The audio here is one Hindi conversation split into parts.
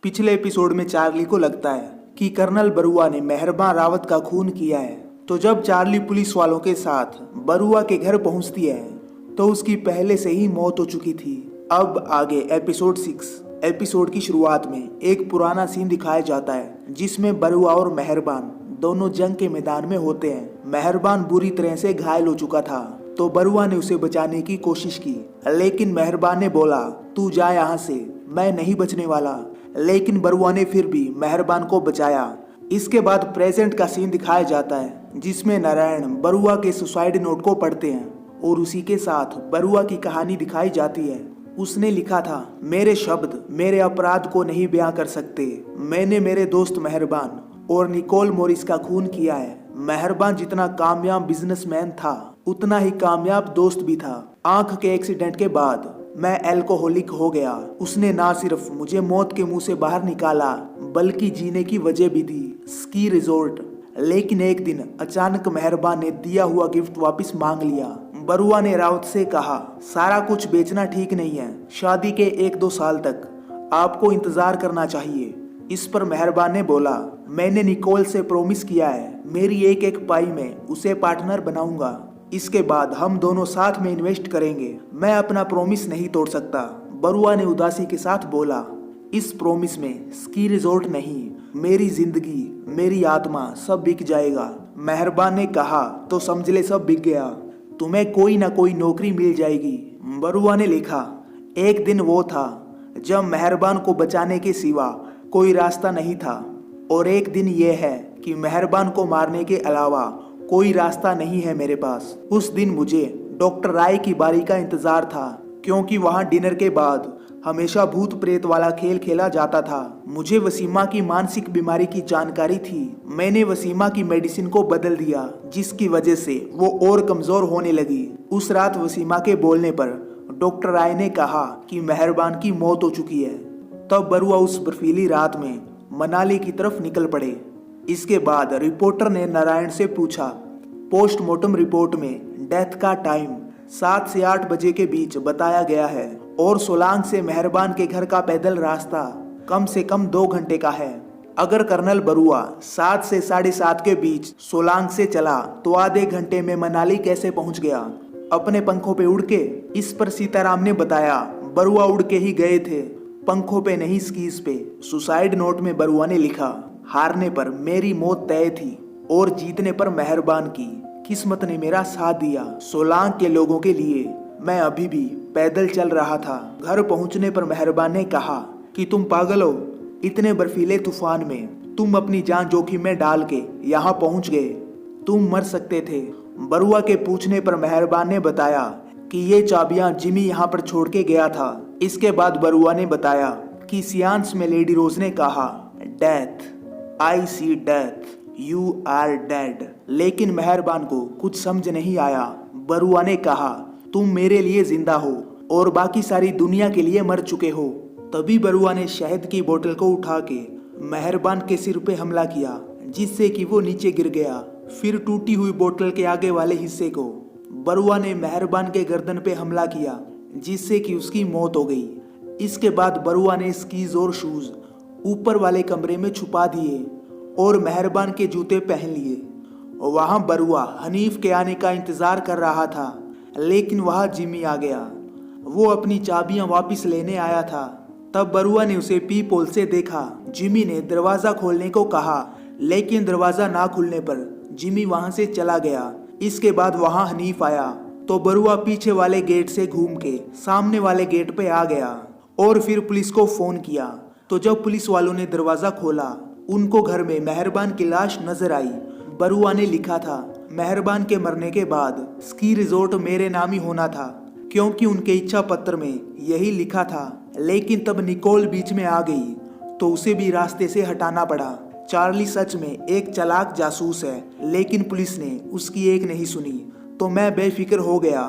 पिछले एपिसोड में चार्ली को लगता है कि कर्नल बरुआ ने मेहरबान रावत का खून किया है। तो जब चार्ली पुलिस वालों के साथ बरुआ के घर पहुंचती है तो उसकी पहले से ही मौत हो चुकी थी। अब आगे एपिसोड 6। एपिसोड की शुरुआत में एक पुराना सीन दिखाया जाता है जिसमें बरुआ और मेहरबान दोनों जंग के मैदान में होते हैं। मेहरबान बुरी तरह से घायल हो चुका था तो बरुआ ने उसे बचाने की कोशिश की, लेकिन मेहरबान ने बोला तू जा यहाँ से, मैं नहीं बचने वाला। लेकिन बरुआ ने फिर भी मेहरबान को बचाया। इसके बाद प्रेजेंट का सीन दिखाया जाता है जिसमें नारायण बरुआ के सुसाइड नोट को पढ़ते हैं और उसी के साथ बरुआ की कहानी दिखाई जाती है। उसने लिखा था, मेरे शब्द मेरे अपराध को नहीं बयां कर सकते। मैंने मेरे दोस्त मेहरबान और निकोल मॉरिस का खून किया है। मेहरबान जितना कामयाब बिजनेसमैन था उतना ही कामयाब दोस्त भी था। आंख के एक्सीडेंट के बाद मैं अल्कोहलिक हो गया। उसने ना सिर्फ मुझे मौत के मुंह से बाहर निकाला बल्कि जीने की वजह भी दी, स्की रिजॉर्ट। लेकिन एक दिन अचानक मेहरबान ने दिया हुआ गिफ्ट वापस मांग लिया। बरुआ ने रावत से कहा, सारा कुछ बेचना ठीक नहीं है, शादी के 1-2 साल तक आपको इंतजार करना चाहिए। इस पर मेहरबान ने बोला, मैंने निकोल से प्रॉमिस किया है मेरी एक पाई में उसे पार्टनर बनाऊंगा। इसके बाद हम दोनों साथ में इन्वेस्ट करेंगे। मैं अपना प्रॉमिस नहीं तोड़ सकता। बरुआ ने उदासी के साथ बोला, इस प्रॉमिस में स्की रिजॉर्ट नहीं, मेरी जिंदगी मेरी आत्मा सब बिक जाएगा। मेहरबान ने कहा, तो समझ ले सब बिक गया, तुम्हें कोई ना कोई नौकरी मिल जाएगी। बरुआ ने लिखा, एक दिन वो था जब मेहरबान को बचाने के सिवा कोई रास्ता नहीं था, और एक दिन ये है कि मेहरबान को मारने के अलावा कोई रास्ता नहीं है मेरे पास। उस दिन मुझे डॉक्टर राय की बारी का इंतजार था क्योंकि वहां डिनर के बाद हमेशा भूत प्रेत वाला खेल खेला जाता था। मुझे वसीमा की मानसिक बीमारी की जानकारी थी। मैंने वसीमा की मेडिसिन को बदल दिया जिसकी वजह से वो और कमजोर होने लगी। उस रात वसीमा के बोलने पर डॉक्टर राय ने कहा कि मेहरबान की मौत हो चुकी है। तब बरुआ उस बर्फीली रात में मनाली की तरफ निकल पड़े। इसके बाद रिपोर्टर ने नारायण से पूछा, पोस्टमार्टम रिपोर्ट में डेथ का टाइम 7 से 8 बजे के बीच बताया गया है और सोलांग से मेहरबान के घर का पैदल रास्ता कम से कम 2 घंटे का है। अगर कर्नल बरुआ 7 से 7:30 के बीच सोलांग से चला तो आधे घंटे में मनाली कैसे पहुंच गया? अपने पंखों पे उड़ के? इस पर सीताराम ने बताया, बरुआ उड़ के ही गए थे, पंखों पे नहीं स्कीज पे। सुसाइड नोट में बरुआ ने लिखा, हारने पर मेरी मौत तय थी और जीतने पर मेहरबान की किस्मत ने मेरा साथ दिया। सोलांग के लोगों के लिए मैं अभी भी पैदल चल रहा था। घर पहुंचने पर मेहरबान ने कहा कि तुम पागल हो, इतने बर्फीले तूफान में तुम अपनी जान जोखिम में डाल के यहाँ पहुंच गए, तुम मर सकते थे। बरुआ के पूछने पर मेहरबान ने बताया कि ये चाबियां जिमी यहाँ पर छोड़ के गया था। इसके बाद बरुआ ने बताया कि सियांस में लेडी रोज ने कहा, death, I see death, you are dead. लेकिन मेहरबान को कुछ समझ नहीं आया। बरुआ ने कहा, तुम मेरे लिए जिंदा हो और बाकी सारी दुनिया के लिए मर चुके हो। तभी बरुआ ने शहद की बोतल को उठा के मेहरबान के सिर पे हमला किया जिससे कि वो नीचे गिर गया। फिर टूटी हुई बोतल के आगे वाले हिस्से को बरुआ ने मेहरबान के गर्दन पे हमला किया जिससे कि उसकी मौत हो गई। इसके बाद बरुआ ने स्कीज और शूज ऊपर वाले कमरे में छुपा दिए और मेहरबान के जूते पहन लिए। वहां बरुआ हनीफ के आने का इंतजार कर रहा था, लेकिन वहां जिमी आ गया। वो अपनी चाबियां वापस लेने आया था। तब बरुआ ने उसे पी पोल से देखा। जिमी ने दरवाजा खोलने को कहा, लेकिन दरवाजा ना खुलने पर जिमी वहां से चला गया। इसके बाद वहां हनीफ आया तो बरुआ पीछे वाले गेट से घूम के सामने वाले गेट पे आ गया और फिर पुलिस को फोन किया। तो जब पुलिस वालों ने दरवाजा खोला उनको घर में मेहरबान की लाश नजर आई। बरुआ ने लिखा था, मेहरबान के मरने के बाद स्की रिजॉर्ट मेरे नाम ही होना था क्योंकि उनके इच्छा पत्र में यही लिखा था। लेकिन तब निकोल बीच में आ गई तो उसे भी रास्ते से हटाना पड़ा। चार्ली सच में एक चालाक जासूस है, लेकिन पुलिस ने उसकी एक नहीं सुनी तो मैं बेफिक्र हो गया।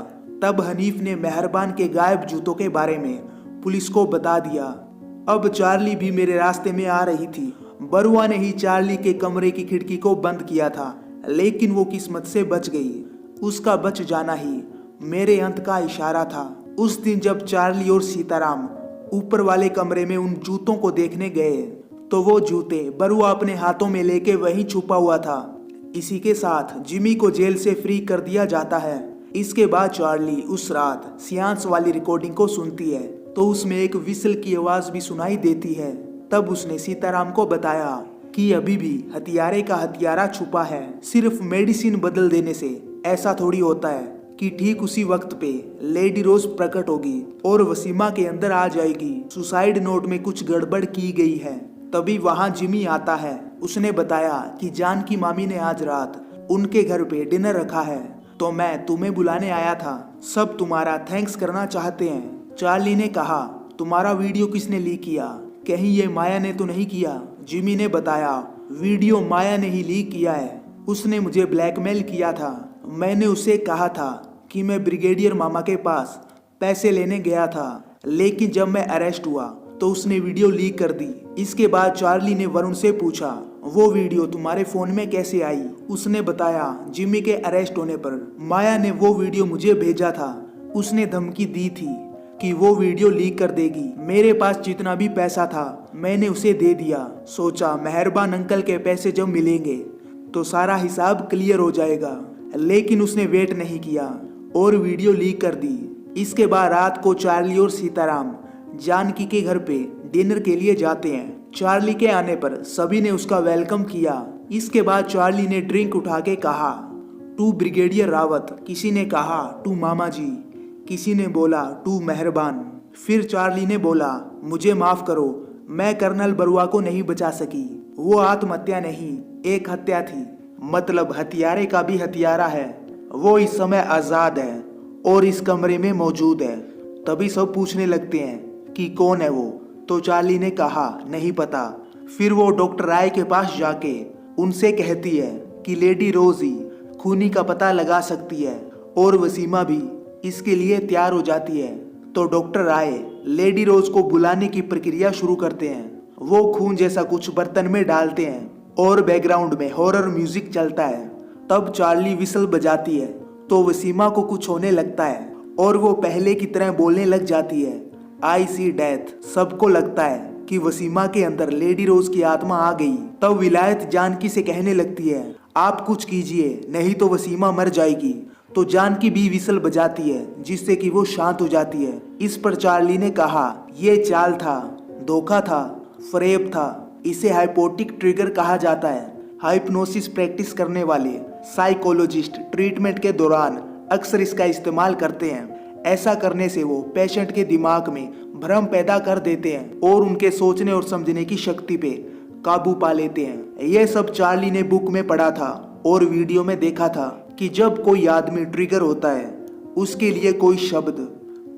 तब हनीफ ने मेहरबान के गायब जूतों के बारे में पुलिस को बता दिया। अब चार्ली भी मेरे रास्ते में आ रही थी। बरुआ ने ही चार्ली के कमरे की खिड़की को बंद किया था, लेकिन वो किस्मत से बच गई। उसका बच जाना ही मेरे अंत का इशारा था। उस दिन जब चार्ली और सीताराम ऊपर वाले कमरे में उन जूतों को देखने गए तो वो जूते बरुआ अपने हाथों में लेके वहीं छुपा हुआ था। इसी के साथ जिमी को जेल से फ्री कर दिया जाता है। इसके बाद चार्ली उस रात सियांस वाली रिकॉर्डिंग को सुनती है तो उसमें एक विसल की आवाज भी सुनाई देती है। तब उसने सीताराम को बताया कि अभी भी हथियारे का हथियारा छुपा है, सिर्फ मेडिसिन बदल देने से ऐसा थोड़ी होता है कि ठीक उसी वक्त पे लेडी रोज प्रकट होगी और वसीमा के अंदर आ जाएगी। सुसाइड नोट में कुछ गड़बड़ की गई है। तभी वहां जिमी आता है। उसने बताया कि जान की मामी ने आज रात उनके घर पे डिनर रखा है तो मैं तुम्हें बुलाने आया था। सब तुम्हारा थैंक्स करना चाहते हैं। चार्ली ने कहा, तुम्हारा वीडियो किसने लीक किया? कहीं ये माया ने तो नहीं किया? जिमी ने बताया, वीडियो माया ने ही लीक किया है। उसने मुझे ब्लैकमेल किया था। मैंने उसे कहा था कि मैं ब्रिगेडियर मामा के पास पैसे लेने गया था, लेकिन जब मैं अरेस्ट हुआ तो उसने वीडियो लीक कर दी। इसके बाद चार्ली ने वरुण से पूछा, वो वीडियो तुम्हारे फोन में कैसे आई? उसने बताया, जिमी के अरेस्ट होने पर माया ने वो वीडियो मुझे भेजा था। उसने धमकी दी थी कि वो वीडियो लीक कर देगी। मेरे पास जितना भी पैसा था मैंने उसे दे दिया। सोचा मेहरबान अंकल के पैसे जब मिलेंगे तो सारा हिसाब क्लियर हो जाएगा, लेकिन उसने वेट नहीं किया और वीडियो लीक कर दी। इसके बाद रात को चार्ली और सीताराम जानकी के घर पे डिनर के लिए जाते हैं। चार्ली के आने पर सभी ने उसका वेलकम किया। इसके बाद चार्ली ने ड्रिंक उठा के कहा, टू ब्रिगेडियर रावत। किसी ने कहा, टू मामा जी। किसी ने बोला, टू मेहरबान। फिर चार्ली ने बोला, मुझे माफ करो, मैं कर्नल बरुआ को नहीं बचा सकी। वो आत्महत्या नहीं, एक हत्या थी। मतलब हथियारे का भी हथियारा है। वो इस समय आजाद है और इस कमरे में मौजूद है। तभी सब पूछने लगते हैं कि कौन है वो। तो चार्ली ने कहा, नहीं पता। फिर वो डॉक्टर राय के पास जाके उनसे कहती है कि लेडी रोज ही खूनी का पता लगा सकती है और वसीमा भी इसके लिए तैयार हो जाती है। तो डॉक्टर राय लेडी रोज को बुलाने की प्रक्रिया शुरू करते हैं। वो खून जैसा कुछ बर्तन में डालते हैं और बैकग्राउंड में हॉरर म्यूजिक चलता है। तब चार्ली विसल बजाती है तो वसीमा को कुछ होने लगता है और वो पहले की तरह बोलने लग जाती है, आई सी डेथ। सबको लगता है कि वसीमा के अंदर लेडी रोज की आत्मा आ गई। तब विलायत जानकी से कहने लगती है, आप कुछ कीजिए नहीं तो वसीमा मर जाएगी। तो जानकी भी विसल बजाती है जिससे कि वो शांत हो जाती है। इस पर चार्ली ने कहा, ये चाल था, धोखा था, फरेब था। इसे हाइपोटिक ट्रिगर कहा जाता है। हाइप्नोसिस प्रैक्टिस करने वाले साइकोलॉजिस्ट ट्रीटमेंट के दौरान अक्सर इसका इस्तेमाल करते हैं। ऐसा करने से वो पेशेंट के दिमाग में भ्रम पैदा कर देते हैं और उनके सोचने और समझने की शक्ति पे काबू पा लेते हैं। यह सब चार्ली ने बुक में पढ़ा था और वीडियो में देखा था कि जब कोई आदमी ट्रिगर होता है उसके लिए कोई शब्द,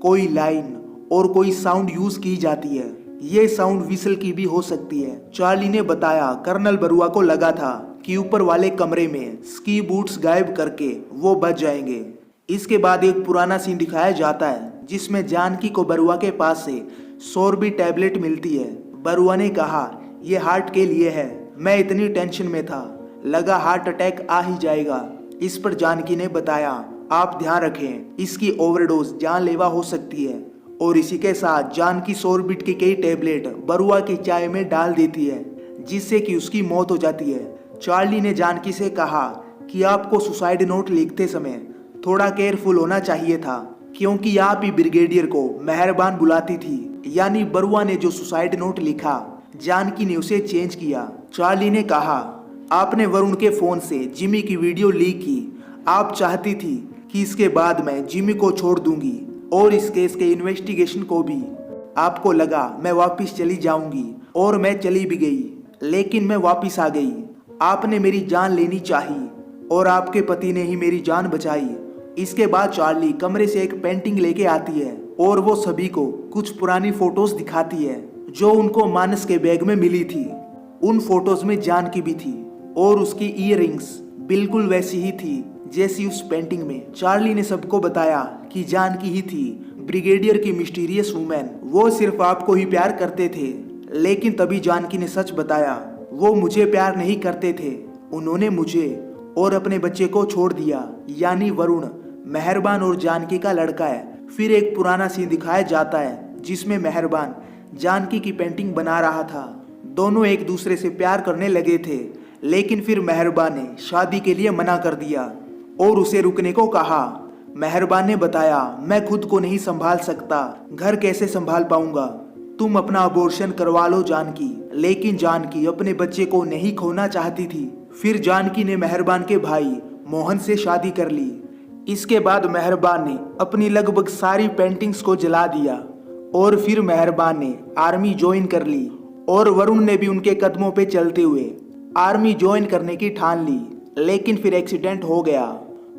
कोई लाइन और कोई साउंड यूज की जाती है। ये साउंड विसल की भी हो सकती है। चार्ली ने बताया, कर्नल बरुआ को लगा था कि ऊपर वाले कमरे में स्की बूट्स गायब करके वो बच जाएंगे। इसके बाद एक पुराना सीन दिखाया जाता है जिसमें जानकी को बरुआ के पास से सोरबी टैबलेट मिलती है। बरुआ ने कहा, ये हार्ट के लिए है। मैं इतनी टेंशन में था, लगा हार्ट अटैक आ ही जाएगा। इस पर जानकी ने बताया, आप ध्यान रखें, इसकी ओवरडोज जानलेवा हो सकती है। और इसी के साथ जानकी सोरबिट की कई टैबलेट बरुआ की चाय में डाल देती है जिससे कि उसकी मौत हो जाती है। चार्ली ने जानकी से कहा कि आपको सुसाइड नोट लिखते समय थोड़ा केयरफुल होना चाहिए था, क्योंकि आप ही ब्रिगेडियर को मेहरबान बुलाती थी। यानी बरुआ ने जो सुसाइड नोट लिखा, जानकी ने उसे चेंज किया। चार्ली ने कहा, आपने वरुण के फोन से जिमी की वीडियो लीक की। आप चाहती थी कि इसके बाद मैं जिमी को छोड़ दूंगी और इस केस के इन्वेस्टिगेशन को भी। आपको लगा मैं वापस चली जाऊंगी और मैं चली भी गई, लेकिन मैं वापस आ गई। आपने मेरी जान लेनी चाहिए और आपके पति ने ही मेरी जान बचाई। इसके बाद चार्ली कमरे से एक पेंटिंग लेके आती है और वो सभी को कुछ पुरानी फोटोज दिखाती है जो उनको मानस के बैग में मिली थी। उन फोटोज में जानकी भी थी और उसकी ईयररिंग्स बिल्कुल वैसी ही थी जैसी उस पेंटिंग में। चार्ली ने सबको बताया कि जानकी ही थी ब्रिगेडियर की मिस्टीरियस वुमेन। वो सिर्फ आपको ही प्यार करते थे। लेकिन तभी जानकी ने सच बताया, वो मुझे प्यार नहीं करते थे। उन्होंने मुझे और अपने बच्चे को छोड़ दिया। यानी वरुण मेहरबान और जानकी का लड़का है। फिर एक पुराना सीन दिखाया जाता है जिसमें मेहरबान जानकी की पेंटिंग बना रहा था। दोनों एक दूसरे से प्यार करने लगे थे, लेकिन फिर मेहरबा ने शादी के लिए मना कर दिया और उसे रुकने को कहा। मेहरबा ने बताया, मैं खुद को नहीं संभाल सकता, घर कैसे संभाल पाऊंगा, तुम अपना अबॉर्शन करवा लो जानकी। लेकिन जानकी अपने बच्चे को नहीं खोना चाहती थी। फिर जानकी ने मेहरबान के भाई मोहन से शादी कर ली। इसके बाद मेहरबान ने अपनी लगभग सारी पेंटिंग्स को जला दिया और फिर मेहरबान ने आर्मी ज्वाइन कर ली और वरुण ने भी उनके कदमों पे चलते हुए आर्मी ज्वाइन करने की ठान ली। लेकिन फिर एक्सीडेंट हो गया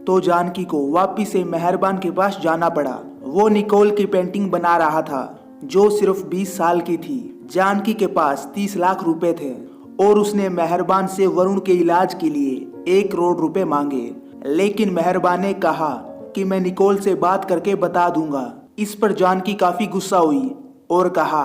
तो जानकी को वापिस से मेहरबान के पास जाना पड़ा। वो निकोल की पेंटिंग बना रहा था जो सिर्फ 20 साल की थी। जानकी के पास 30 लाख रुपए थे और उसने मेहरबान से वरुण के इलाज के लिए 1 करोड़ रुपए मांगे। लेकिन मेहरबान ने कहा कि मैं निकोल से बात करके बता दूंगा। इस पर जानकी काफी गुस्सा हुई और कहा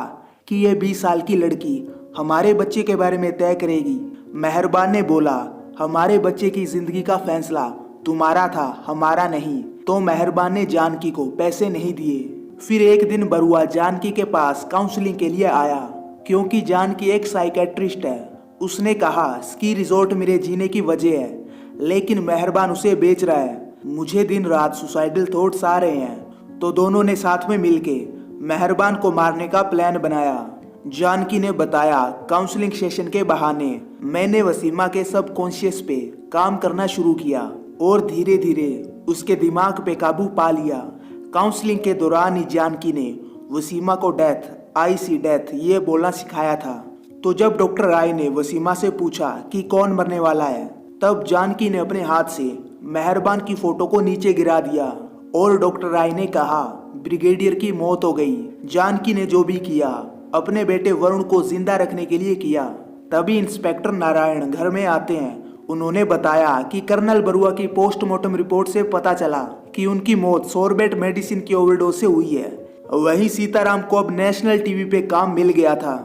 कि ये 20 साल की लड़की हमारे बच्चे के बारे में तय करेगी। मेहरबान ने बोला, हमारे बच्चे की जिंदगी का फैसला तुम्हारा था, हमारा नहीं। तो मेहरबान ने जानकी को पैसे नहीं दिए। फिर एक दिन बरुआ जानकी के पास काउंसलिंग के लिए आया क्योंकि जानकी एक साइकेट्रिस्ट है। उसने कहा, स्की रिजॉर्ट मेरे जीने की वजह है, लेकिन मेहरबान उसे बेच रहा है। मुझे दिन रात सुसाइडल थॉट्स आ रहे हैं। तो दोनों ने साथ में मिलके मेहरबान को मारने का प्लान बनाया। जानकी ने बताया, काउंसलिंग सेशन के बहाने मैंने वसीमा के सबकॉन्शियस पे काम करना शुरू किया और धीरे धीरे उसके दिमाग पे काबू पा लिया। काउंसलिंग के दौरान ही जानकी ने वसीमा को डेथ, आई सी डेथ ये बोलना सिखाया था। तो जब डॉक्टर राय ने वसीमा से पूछा कि कौन मरने वाला है, तब जानकी ने अपने हाथ से मेहरबान की फोटो को नीचे गिरा दिया और डॉक्टर राय ने कहा, ब्रिगेडियर की मौत हो गई। जानकी ने जो भी किया अपने बेटे वरुण को जिंदा रखने के लिए किया। तभी इंस्पेक्टर नारायण घर में आते हैं। उन्होंने बताया कि कर्नल बरुआ की पोस्टमार्टम रिपोर्ट से पता चला कि उनकी मौत सोरबेट मेडिसिन की ओवरडोज से हुई है। वहीं सीताराम को अब नेशनल टीवी पे काम मिल गया था।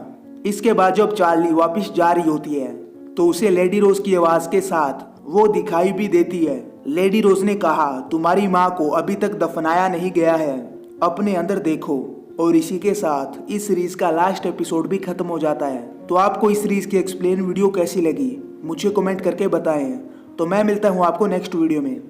इसके बाद जब चार्ली वापस जा रही होती है तो उसे लेडी रोज की आवाज के साथ वो दिखाई भी देती है। लेडी रोज ने कहा, तुम्हारी माँ को अभी तक दफनाया नहीं गया है, अपने अंदर देखो। और इसी के साथ इस सीरीज का लास्ट एपिसोड भी खत्म हो जाता है। तो आपको इस सीरीज की एक्सप्लेन वीडियो कैसी लगी मुझे कमेंट करके बताएं। तो मैं मिलता हूँ आपको नेक्स्ट वीडियो में।